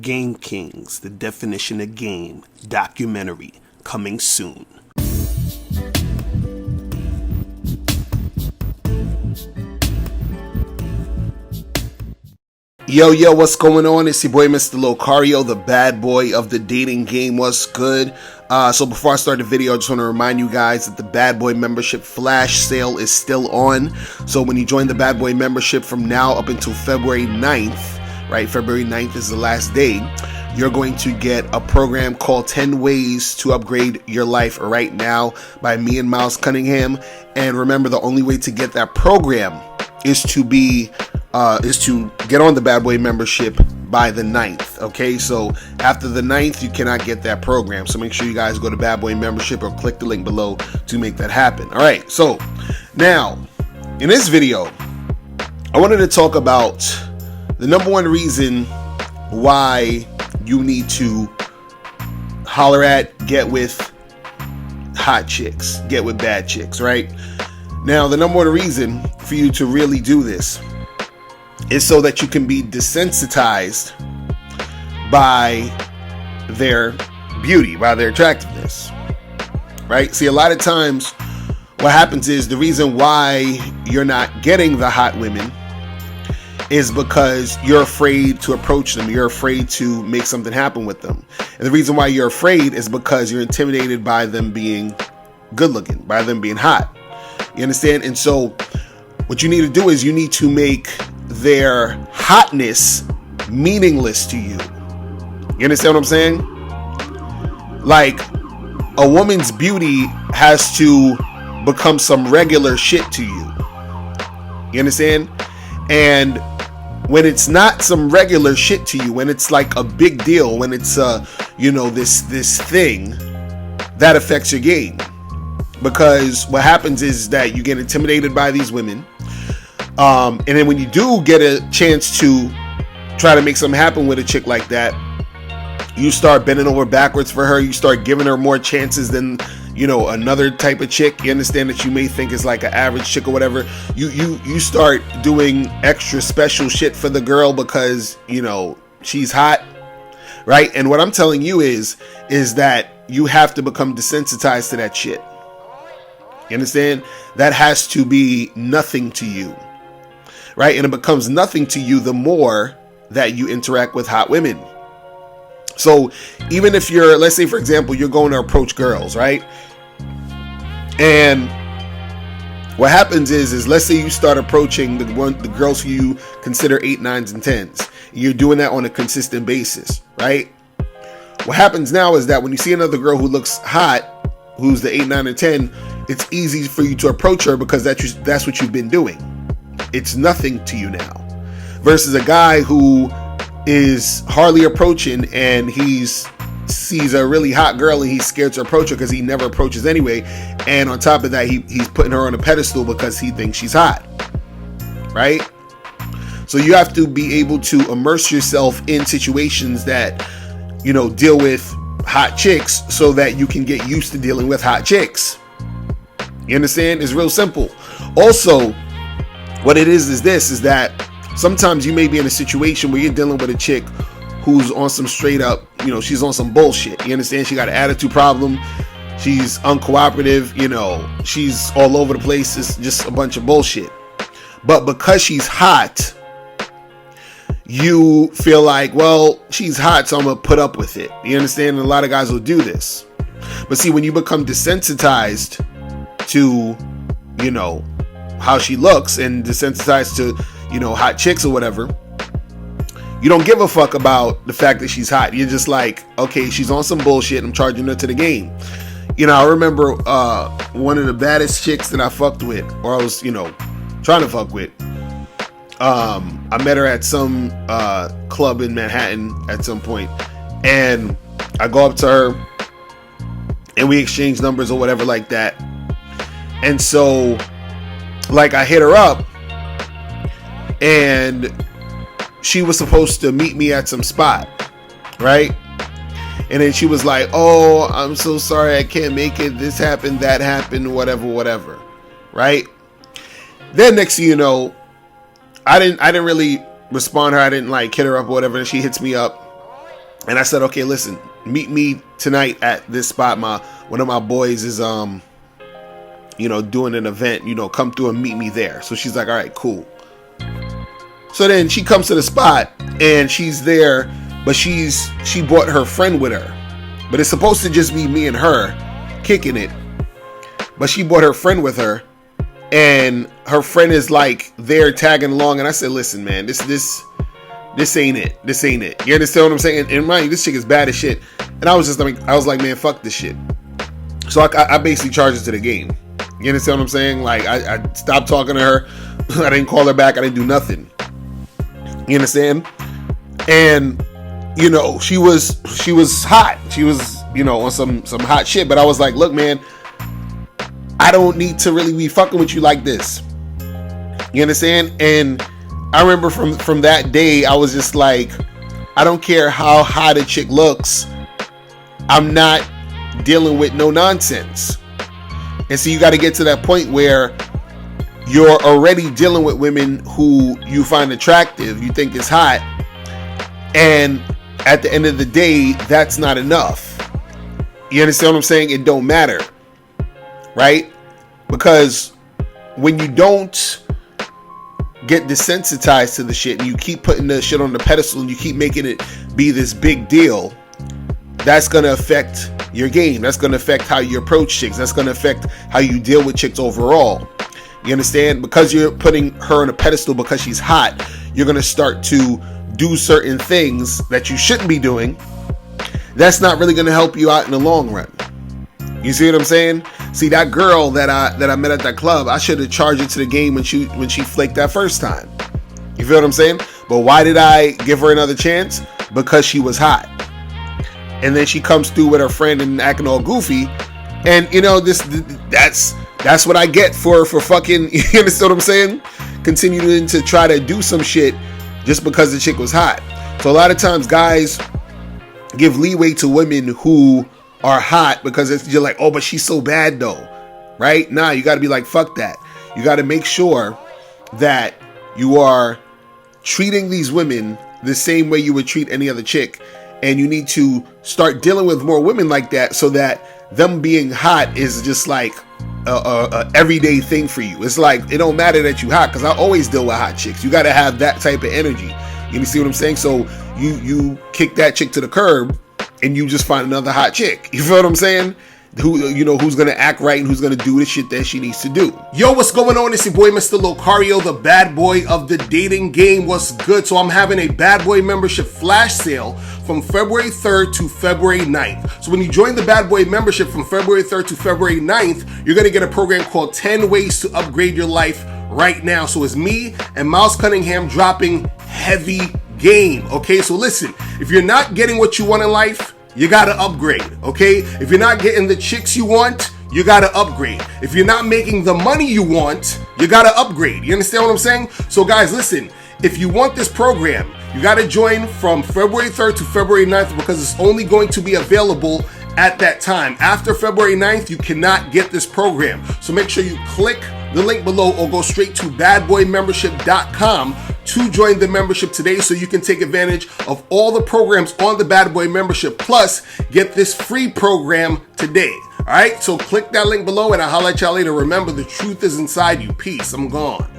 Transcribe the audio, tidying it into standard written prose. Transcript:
Game Kings, The Definition of Game documentary coming soon. Yo, what's going on? It's your boy, Mr. Locario, the bad boy of the dating game. What's good? So before I start the video, I just want to remind you guys that the Bad Boy membership flash sale is still on. So when you join the Bad Boy membership from now up until February 9th, right? February 9th is the last day. You're going to get a program called 10 Ways to Upgrade Your Life Right Now by me and Miles Cunningham. And remember, the only way to get that program is to get on the Bad Boy membership by the 9th. Okay, so after the 9th, you cannot get that program. So make sure you guys go to Bad Boy membership or click the link below to make that happen. All right, so now in this video, I wanted to talk about the number one reason why you need to holler at, get with hot chicks, get with bad chicks, right? Now, the number one reason for you to really do this is so that you can be desensitized by their beauty, by their attractiveness, right? See, a lot of times what happens is the reason why you're not getting the hot women is because you're afraid to approach them. You're afraid to make something happen with them. And the reason why you're afraid is because you're intimidated by them being good looking, by them being hot. You understand? And so what you need to do is you need to make their hotness meaningless to you. You understand what I'm saying? Like, a woman's beauty has to become some regular shit to you. You understand? And when it's not some regular shit to you, when it's like a big deal, when it's this thing, that affects your game. Because what happens is that you get intimidated by these women. And then when you do get a chance to try to make something happen with a chick like that, you start bending over backwards for her. You start giving her more chances than, another type of chick. You understand that you may think is like an average chick or whatever. You start doing extra special shit for the girl because, she's hot, right? And what I'm telling you is that you have to become desensitized to that shit. You understand? That has to be nothing to you, right? And it becomes nothing to you the more that you interact with hot women. So even if let's say, for example, you're going to approach girls, right? And what happens is let's say you start approaching the girls who you consider 8, 9s, and 10s. You're doing that on a consistent basis, right? What happens now is that when you see another girl who looks hot, who's the 8, 9, and 10, it's easy for you to approach her because that's what you've been doing. It's nothing to you now. Versus a guy who is hardly approaching and he sees a really hot girl and he's scared to approach her because he never approaches anyway. And on top of that, he's putting her on a pedestal because he thinks she's hot, right? So you have to be able to immerse yourself in situations that, deal with hot chicks so that you can get used to dealing with hot chicks. You understand? It's real simple. Also, what it is that sometimes you may be in a situation where you're dealing with a chick who's on some straight up, she's on some bullshit. You understand? She got an attitude problem. She's uncooperative. She's all over the place. It's just a bunch of bullshit. But because she's hot, you feel like, well, she's hot, so I'm going to put up with it. You understand? And a lot of guys will do this. But see, when you become desensitized to, how she looks and desensitized to, hot chicks or whatever, you don't give a fuck about the fact that she's hot. You're just like, okay, she's on some bullshit. I'm charging her to the game. I remember one of the baddest chicks that I fucked with, or I was, trying to fuck with. I met her at some club in Manhattan at some point, and I go up to her and we exchange numbers or whatever like that. And so, like, I hit her up and she was supposed to meet me at some spot, right? And then she was like, oh, I'm so sorry, I can't make it. This happened, that happened, whatever, right? Then next thing you know, I didn't really respond to her. I didn't like hit her up or whatever. And she hits me up And I said, okay, listen, meet me tonight at this spot. One of my boys is doing an event, come through and meet me there. So she's like, all right, cool. So then she comes to the spot and she's there, but she brought her friend with her. But it's supposed to just be me and her kicking it. But she brought her friend with her, and her friend is like there tagging along. And I said, listen, man, this ain't it. This ain't it. You understand what I'm saying? And mind you, this chick is bad as shit. And I was like, man, fuck this shit. So I basically charged her to the game. You understand what I'm saying? Like, I stopped talking to her. I didn't call her back. I didn't do nothing. You understand? And, she was hot. She was, on some hot shit. But I was like, look, man, I don't need to really be fucking with you like this. You understand? And I remember from that day, I was just like, I don't care how hot a chick looks. I'm not dealing with no nonsense. And so you got to get to that point where you're already dealing with women who you find attractive, you think is hot. And at the end of the day, that's not enough. You understand what I'm saying? It don't matter. Right? Because when you don't get desensitized to the shit and you keep putting the shit on the pedestal and you keep making it be this big deal, that's going to affect your game. That's going to affect how you approach chicks. That's going to affect how you deal with chicks overall. You understand? Because you're putting her on a pedestal because she's hot, you're going to start to do certain things that you shouldn't be doing. That's not really going to help you out in the long run. You see what I'm saying? See, that girl that I met at that club, I should have charged her to the game when she flaked that first time. You feel what I'm saying? But why did I give her another chance? Because she was hot. And then she comes through with her friend and acting all goofy. And that's what I get for fucking, you understand what I'm saying? Continuing to try to do some shit just because the chick was hot. So a lot of times guys give leeway to women who are hot because you're like, oh, but she's so bad though, right? Nah, you got to be like, fuck that. You got to make sure that you are treating these women the same way you would treat any other chick. And you need to start dealing with more women like that so that them being hot is just like a everyday thing for you. It's like, it don't matter that you hot, because I always deal with hot chicks. You got to have that type of energy. You see what I'm saying? So you kick that chick to the curb and you just find another hot chick. You feel what I'm saying? Who's gonna act right and who's gonna do the shit that she needs to do. Yo, what's going on? It's your boy, Mr. Locario, the bad boy of the dating game. What's good? So I'm having a bad boy membership flash sale from February 3rd to February 9th. So when you join the bad boy membership from February 3rd to February 9th, you're gonna get a program called 10 Ways to Upgrade Your Life right now. So it's me and Miles Cunningham dropping heavy game. Okay, so listen, if you're not getting what you want in life, you gotta upgrade, okay? If you're not getting the chicks you want, you gotta upgrade. If you're not making the money you want, you gotta upgrade. You understand what I'm saying? So guys, listen, if you want this program, you gotta join from February 3rd to February 9th because it's only going to be available at that time. After February 9th, you cannot get this program. So make sure you click the link below or go straight to badboymembership.com to join the membership today so you can take advantage of all the programs on the Bad Boy membership, plus get this free program today. All right, so click that link below and I'll holler at y'all later. Remember, the truth is inside you. Peace. I'm gone.